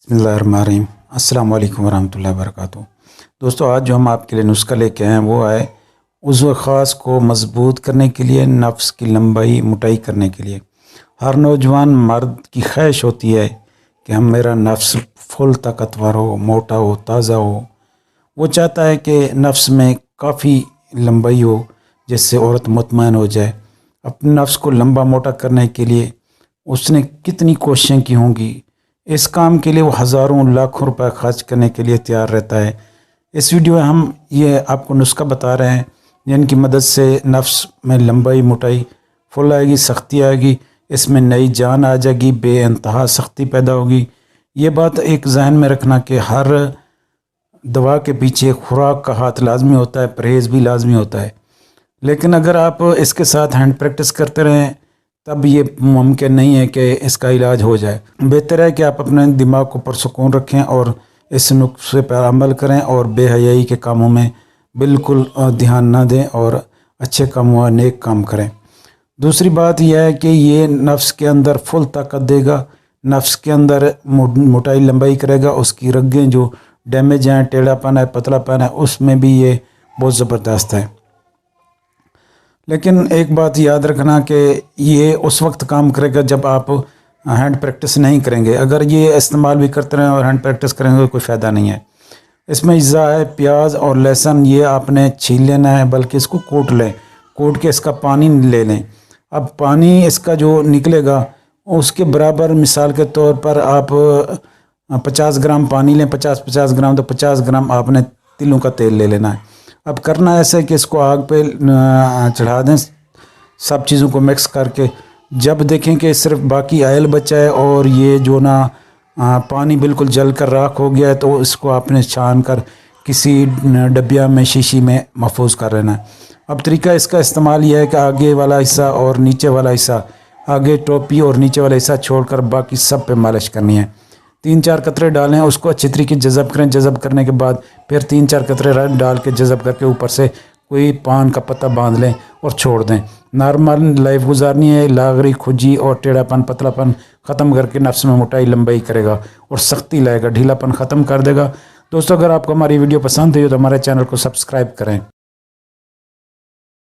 بسم اللہ الرحمن الرحیم۔ السلام علیکم ورحمۃ اللہ وبرکاتہ۔ دوستو، آج جو ہم آپ کے لیے نسخہ لے کے آئے ہیں وہ ہے عضو خاص کو مضبوط کرنے کے لیے، نفس کی لمبائی موٹائی کرنے کے لیے۔ ہر نوجوان مرد کی خواہش ہوتی ہے کہ میرا نفس فل طاقتور ہو، موٹا ہو، تازہ ہو۔ وہ چاہتا ہے کہ نفس میں کافی لمبائی ہو جس سے عورت مطمئن ہو جائے۔ اپنے نفس کو لمبا موٹا کرنے کے لیے اس نے کتنی کوششیں کی ہوں گی۔ اس کام کے لیے وہ ہزاروں لاکھوں روپے خرچ کرنے کے لیے تیار رہتا ہے۔ اس ویڈیو میں ہم یہ آپ کو نسخہ بتا رہے ہیں جن کی مدد سے نفس میں لمبائی موٹائی فل آئے گی، سختی آئے گی، اس میں نئی جان آ جائے گی، بے انتہا سختی پیدا ہوگی۔ یہ بات ایک ذہن میں رکھنا کہ ہر دوا کے پیچھے خوراک کا ہاتھ لازمی ہوتا ہے، پرہیز بھی لازمی ہوتا ہے، لیکن اگر آپ اس کے ساتھ ہینڈ پریکٹس کرتے رہیں تب یہ ممکن نہیں ہے کہ اس کا علاج ہو جائے۔ بہتر ہے کہ آپ اپنے دماغ کو پرسکون رکھیں اور اس نسخے پر عمل کریں اور بے حیائی کے کاموں میں بالکل دھیان نہ دیں اور اچھے کاموں اور نیک کام کریں۔ دوسری بات یہ ہے کہ یہ نفس کے اندر فل طاقت دے گا، نفس کے اندر موٹائی لمبائی کرے گا۔ اس کی رگیں جو ڈیمیج ہیں، ٹیڑھا پن ہے، پتلا پن ہے، اس میں بھی یہ بہت زبردست ہے۔ لیکن ایک بات یاد رکھنا کہ یہ اس وقت کام کرے گا جب آپ ہینڈ پریکٹس نہیں کریں گے۔ اگر یہ استعمال بھی کرتے رہیں اور ہینڈ پریکٹس کریں گے تو کوئی فائدہ نہیں ہے۔ اس میں اجزاء ہے پیاز اور لہسن، یہ آپ نے چھیل لینا ہے، بلکہ اس کو کوٹ لیں، کوٹ کے اس کا پانی لے لیں۔ اب پانی اس کا جو نکلے گا اس کے برابر، مثال کے طور پر آپ 50 گرام پانی لیں، 50 گرام تو 50 گرام آپ نے تلوں کا تیل لے لینا ہے۔ اب کرنا ایسا کہ اس کو آگ پہ چڑھا دیں، سب چیزوں کو مکس کر کے۔ جب دیکھیں کہ صرف باقی آئل بچا ہے اور یہ جو پانی بالکل جل کر راکھ ہو گیا ہے تو اس کو آپ نے چھان کر کسی ڈبیا میں، شیشی میں محفوظ کر لینا ہے۔ اب طریقہ اس کا استعمال یہ ہے کہ آگے والا حصہ اور نیچے والا حصہ، آگے ٹوپی اور نیچے والا حصہ چھوڑ کر باقی سب پہ مالش کرنی ہے۔ 3-4 قطرے ڈالیں، اس کو اچھی طریقے جذب کریں۔ جذب کرنے کے بعد پھر 3-4 قطرے ڈال کے جذب کر کے اوپر سے کوئی پان کا پتہ باندھ لیں اور چھوڑ دیں۔ نارمل لائف گزارنی ہے۔ لاغری، کھجی اور ٹیڑھا پن، پتلا پن ختم کر کے نفس میں موٹائی لمبائی کرے گا اور سختی لائے گا، ڈھیلا پن ختم کر دے گا۔ دوستو، اگر آپ کو ہماری ویڈیو پسند ہے تو ہمارے چینل کو سبسکرائب کریں۔